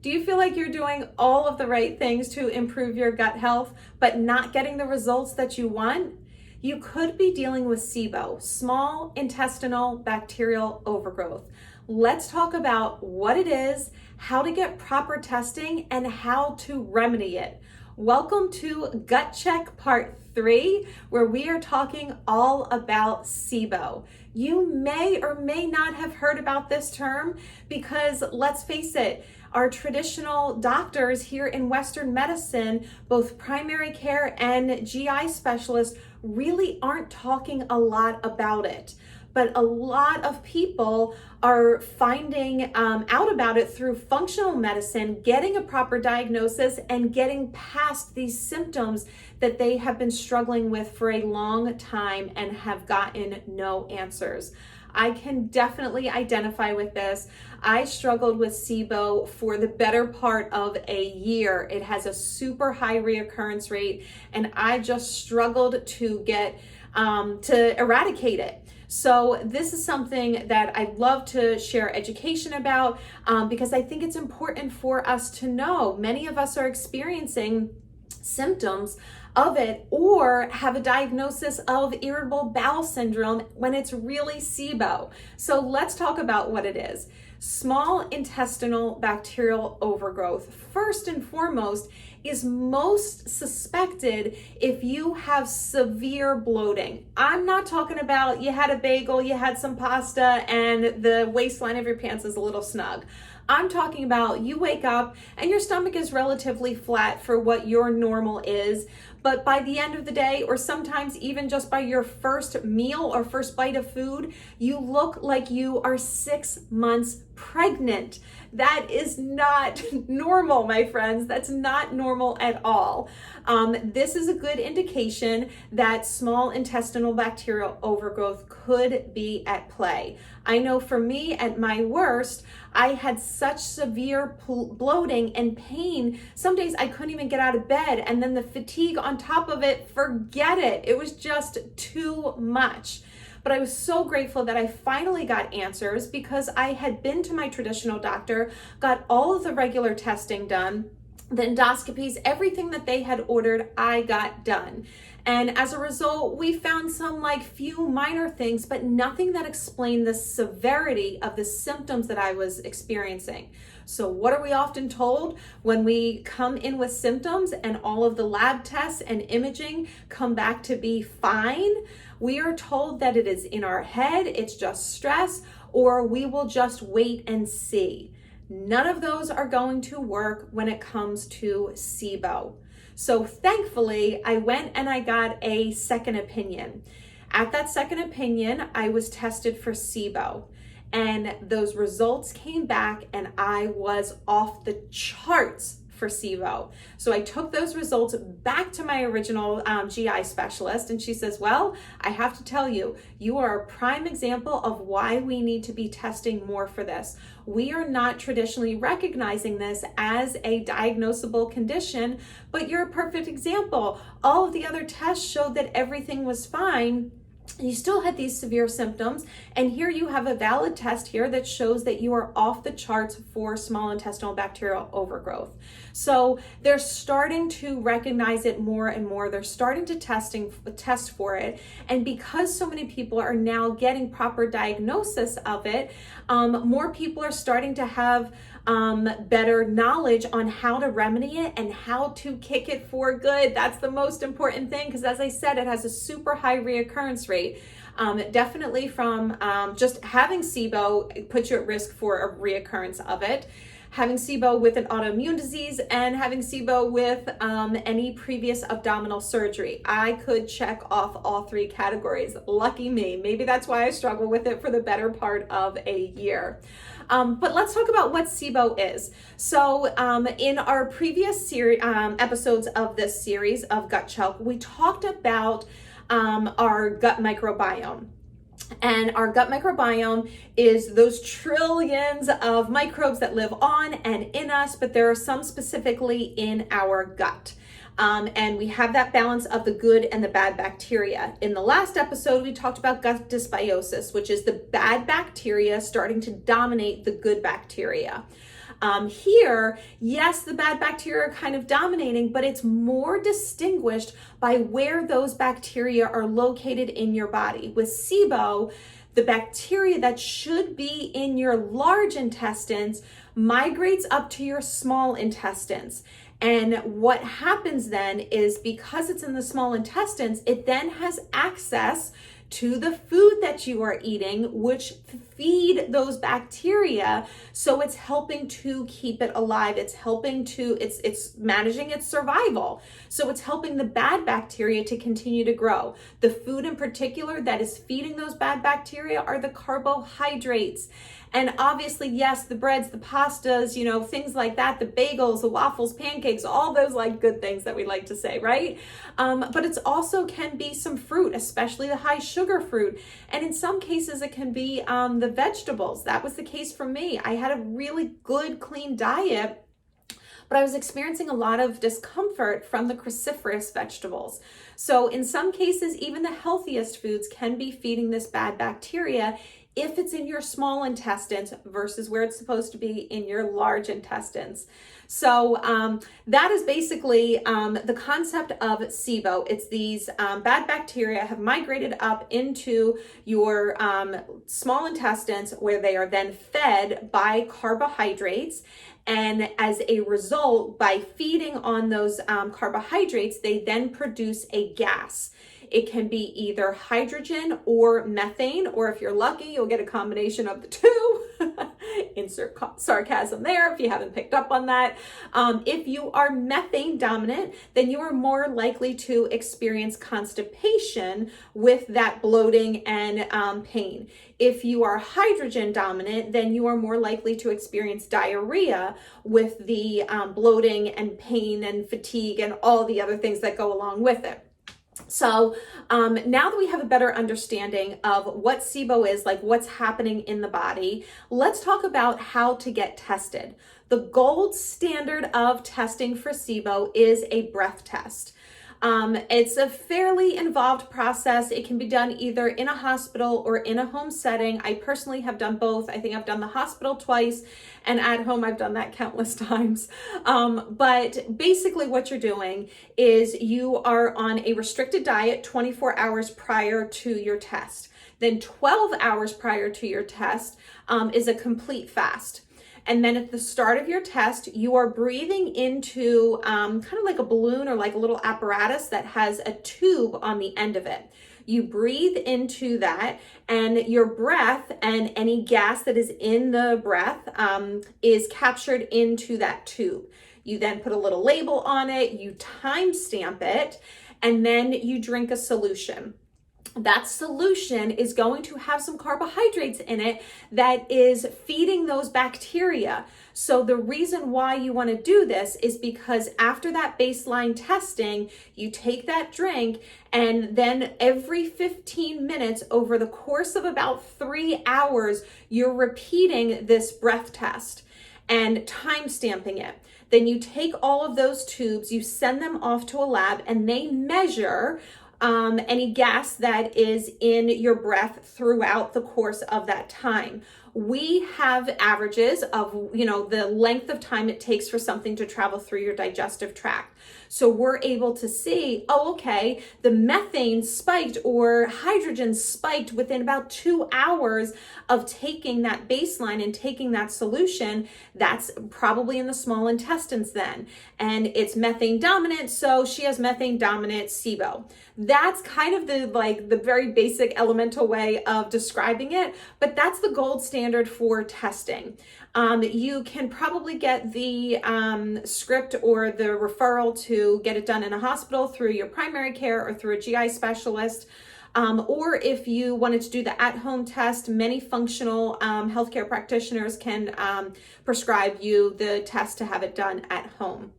Do you feel like you're doing all of the right things to improve your gut health, but not getting the results that you want? You could be dealing with Sibo, small intestinal bacterial overgrowth. Let's talk about what it is, how to get proper testing, and how to remedy it. Welcome to Gut Check Part 3, where we are talking all about Sibo. You may or may not have heard about this term because, let's face it, our traditional doctors here in Western medicine, both primary care and GI specialists, really aren't talking a lot about it. But a lot of people are finding out about it through functional medicine, getting a proper diagnosis, and getting past these symptoms that they have been struggling with for a long time and have gotten no answers. I can definitely identify with this. I struggled with Sibo for the better part of a year. It has a super high reoccurrence rate, and I just struggled to get to eradicate it. So this is something that I'd love to share education about because I think it's important for us to know. Many of us are experiencing symptoms of it or have a diagnosis of irritable bowel syndrome when it's really Sibo. So let's talk about what it is. Small intestinal bacterial overgrowth, first and foremost, is most suspected if you have severe bloating. I'm not talking about you had a bagel, you had some pasta, and the waistline of your pants is a little snug. I'm talking about you wake up and your stomach is relatively flat for what your normal is, but by the end of the day, or sometimes even just by your first meal or first bite of food, you look like you are 6 months pregnant. That is not normal, my friends. That's not normal at all. This is a good indication that small intestinal bacterial overgrowth could be at play. I know for me, at my worst, I had such severe bloating and pain. Some days I couldn't even get out of bed, and then the fatigue on top of it, forget it. It was just too much. But I was so grateful that I finally got answers because I had been to my traditional doctor, got all of the regular testing done, the endoscopies, everything that they had ordered, I got done. And as a result, we found some few minor things, but nothing that explained the severity of the symptoms that I was experiencing. So what are we often told when we come in with symptoms and all of the lab tests and imaging come back to be fine? We are told that it is in our head, it's just stress, or we will just wait and see. None of those are going to work when it comes to Sibo. So thankfully, I went and I got a second opinion. At that second opinion, I was tested for Sibo, and those results came back and I was off the charts for Sibo. So I took those results back to my original GI specialist, and she says, well, I have to tell you, you are a prime example of why we need to be testing more for this. We are not traditionally recognizing this as a diagnosable condition, but you're a perfect example. All of the other tests showed that everything was fine. You still had these severe symptoms, and here you have a valid test here that shows that you are off the charts for small intestinal bacterial overgrowth. So they're starting to recognize it more and more. They're starting to test for it, and because so many people are now getting proper diagnosis of it, more people are starting to have better knowledge on how to remedy it and how to kick it for good. That's the most important thing, because as I said, it has a super high reoccurrence rate. Definitely from just having Sibo, it puts you at risk for a reoccurrence of it. Having Sibo with an autoimmune disease and having Sibo with any previous abdominal surgery. I could check off all 3 categories. Lucky me. Maybe that's why I struggle with it for the better part of a year. But let's talk about what Sibo is. So in our previous episodes of this series of Gut Check, we talked about our gut microbiome. And our gut microbiome is those trillions of microbes that live on and in us, but there are some specifically in our gut. And we have that balance of the good and the bad bacteria. In the last episode, we talked about gut dysbiosis, which is the bad bacteria starting to dominate the good bacteria. Here, yes, the bad bacteria are kind of dominating, but it's more distinguished by where those bacteria are located in your body. With Sibo, the bacteria that should be in your large intestines migrates up to your small intestines. And what happens then is, because it's in the small intestines, it then has access to the food that you are eating, which feed those bacteria. So it's helping to keep it alive. It's helping to, it's managing its survival. So it's helping the bad bacteria to continue to grow. The food in particular that is feeding those bad bacteria are the carbohydrates. And obviously, yes, the breads, the pastas, things like that, the bagels, the waffles, pancakes, all those like good things that we like to say, right? But it's also can be some fruit, especially the high sugar fruit. And in some cases, it can be the vegetables. That was the case for me. I had a really good, clean diet, but I was experiencing a lot of discomfort from the cruciferous vegetables. So in some cases, even the healthiest foods can be feeding this bad bacteria if it's in your small intestines versus where it's supposed to be in your large intestines. So that is basically the concept of Sibo. It's these bad bacteria have migrated up into your small intestines, where they are then fed by carbohydrates. And as a result, by feeding on those carbohydrates, they then produce a gas. It can be either hydrogen or methane, or if you're lucky, you'll get a combination of the two. Insert sarcasm there if you haven't picked up on that. If you are methane dominant, then you are more likely to experience constipation with that bloating and pain. If you are hydrogen dominant, then you are more likely to experience diarrhea with the bloating and pain and fatigue and all the other things that go along with it. So now that we have a better understanding of what Sibo is, like what's happening in the body, let's talk about how to get tested. The gold standard of testing for Sibo is a breath test. It's a fairly involved process. It can be done either in a hospital or in a home setting. I personally have done both. I think I've done the hospital twice, and at home I've done that countless times. But basically what you're doing is you are on a restricted diet 24 hours prior to your test. Then 12 hours prior to your test is a complete fast. And then at the start of your test, you are breathing into kind of like a balloon or like a little apparatus that has a tube on the end of it. You breathe into that, and your breath and any gas that is in the breath is captured into that tube. You then put a little label on it, you time stamp it, and then you drink a solution. That solution is going to have some carbohydrates in it that is feeding those bacteria. So the reason why you want to do this is because after that baseline testing, you take that drink, and then every 15 minutes over the course of about 3 hours, you're repeating this breath test and time stamping it. Then you take all of those tubes, you send them off to a lab, and they measure any gas that is in your breath throughout the course of that time. We have averages of, the length of time it takes for something to travel through your digestive tract. So we're able to see, okay, the methane spiked or hydrogen spiked within about 2 hours of taking that baseline and taking that solution. That's probably in the small intestines then. And it's methane dominant, so she has methane dominant Sibo. That's kind of the very basic elemental way of describing it, but that's the gold standard for testing. You can probably get the script or the referral to get it done in a hospital through your primary care or through a GI specialist. Or if you wanted to do the at-home test, many functional healthcare practitioners can prescribe you the test to have it done at home.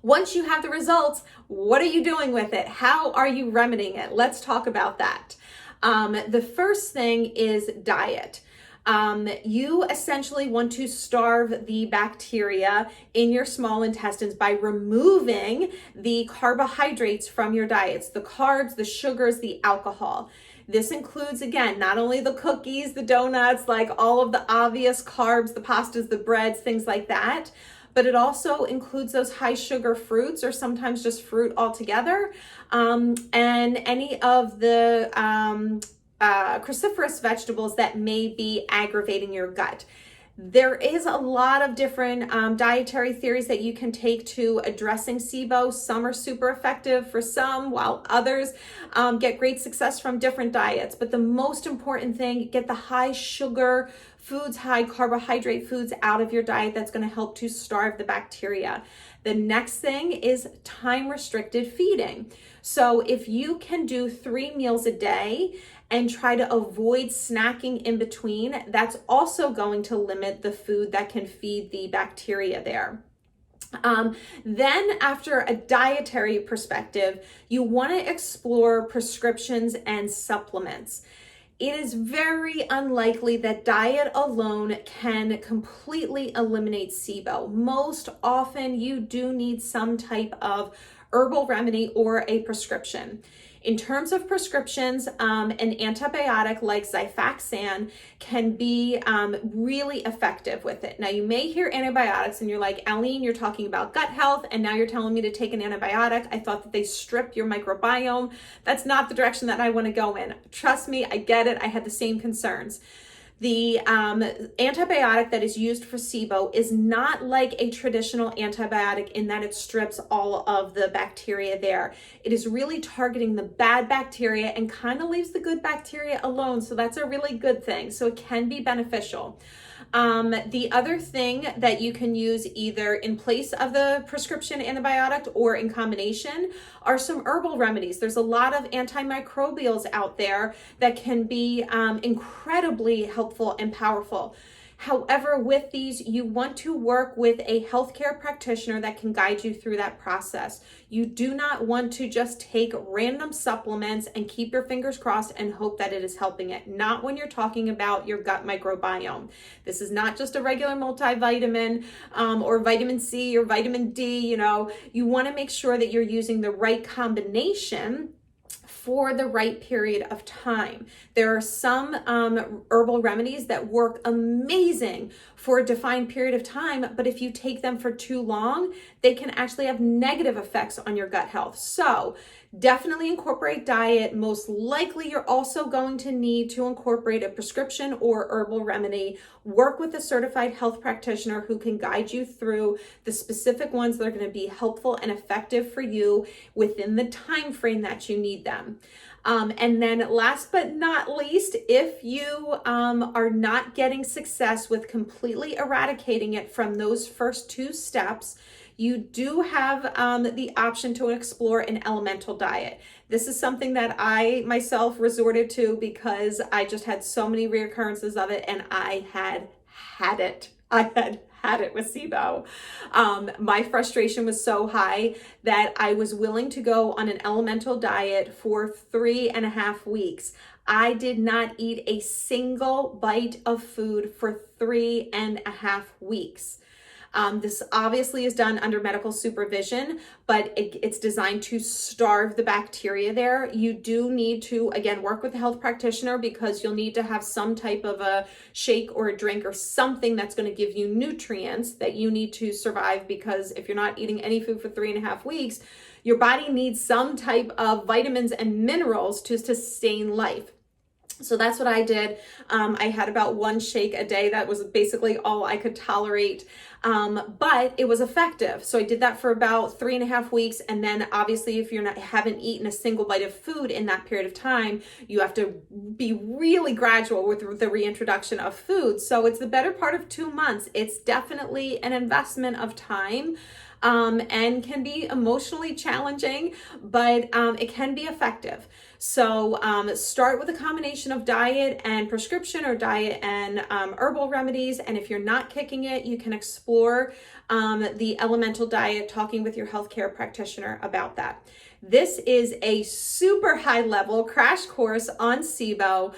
Once you have the results, what are you doing with it? How are you remedying it? Let's talk about that. The first thing is diet. You essentially want to starve the bacteria in your small intestines by removing the carbohydrates from your diets, the carbs, the sugars, the alcohol. This includes, again, not only the cookies, the donuts, like all of the obvious carbs, the pastas, the breads, things like that, but it also includes those high sugar fruits, or sometimes just fruit altogether, and any of the cruciferous vegetables that may be aggravating your gut. There is a lot of different dietary theories that you can take to addressing SIBO. Some are super effective for some, while others get great success from different diets. But the most important thing, get the high sugar foods, high carbohydrate foods out of your diet. That's going to help to starve the bacteria. The next thing is time restricted feeding. So if you can do 3 meals a day and try to avoid snacking in between, that's also going to limit the food that can feed the bacteria there. Then after a dietary perspective, you want to explore prescriptions and supplements. It is very unlikely that diet alone can completely eliminate SIBO. Most often you do need some type of herbal remedy or a prescription. In terms of prescriptions, an antibiotic like Xifaxan can be really effective with it. Now, you may hear antibiotics and you're like, Aline, you're talking about gut health, and now you're telling me to take an antibiotic. I thought that they strip your microbiome. That's not the direction that I want to go in. Trust me, I get it. I had the same concerns. The antibiotic that is used for SIBO is not like a traditional antibiotic in that it strips all of the bacteria there. It is really targeting the bad bacteria and kind of leaves the good bacteria alone. So that's a really good thing. So it can be beneficial. The other thing that you can use either in place of the prescription antibiotic or in combination are some herbal remedies. There's a lot of antimicrobials out there that can be incredibly helpful and powerful. However, with these, you want to work with a healthcare practitioner that can guide you through that process. You do not want to just take random supplements and keep your fingers crossed and hope that it is helping it. Not when you're talking about your gut microbiome. This is not just a regular multivitamin or vitamin C or vitamin D. You want to make sure that you're using the right combination for the right period of time. There are some herbal remedies that work amazing for a defined period of time, but if you take them for too long, they can actually have negative effects on your gut health. So definitely incorporate diet. Most likely you're also going to need to incorporate a prescription or herbal remedy. Work with a certified health practitioner who can guide you through the specific ones that are going to be helpful and effective for you within the time frame that you need them. And then last but not least, if you are not getting success with completely eradicating it from those first 2 steps, you do have the option to explore an elemental diet. This is something that I myself resorted to because I just had so many reoccurrences of it, and I had it. I had it with SIBO. My frustration was so high that I was willing to go on an elemental diet for 3.5 weeks. I did not eat a single bite of food for 3.5 weeks. This obviously is done under medical supervision, but it's designed to starve the bacteria there. You do need to, again, work with a health practitioner because you'll need to have some type of a shake or a drink or something that's going to give you nutrients that you need to survive, because if you're not eating any food for 3.5 weeks, your body needs some type of vitamins and minerals to sustain life. So that's what I did. I had about 1 shake a day. That was basically all I could tolerate. But it was effective. So I did that for about 3.5 weeks. And then obviously if you haven't eaten a single bite of food in that period of time, you have to be really gradual with the reintroduction of food. So it's the better part of 2 months. It's definitely an investment of time. And can be emotionally challenging, but it can be effective. So start with a combination of diet and prescription, or diet and herbal remedies. And if you're not kicking it, you can explore the elemental diet, talking with your healthcare practitioner about that. This is a super high level crash course on SIBO.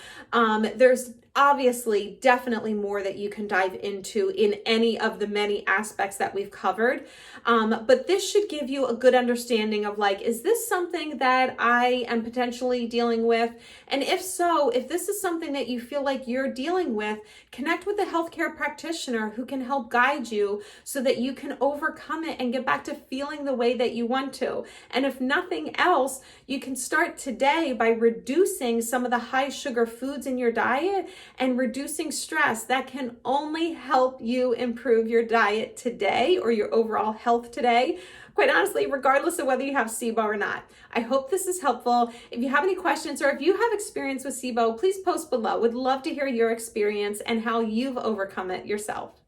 There's Obviously, definitely more that you can dive into in any of the many aspects that we've covered. But this should give you a good understanding of like, is this something that I am potentially dealing with? And if so, if this is something that you feel like you're dealing with, connect with a healthcare practitioner who can help guide you so that you can overcome it and get back to feeling the way that you want to. And if nothing else, you can start today by reducing some of the high sugar foods in your diet and reducing stress. That can only help you improve your diet today or your overall health today, quite honestly, regardless of whether you have Sibo or not. I hope this is helpful. If you have any questions or if you have experience with Sibo, please post below. Would love to hear your experience and how you've overcome it yourself.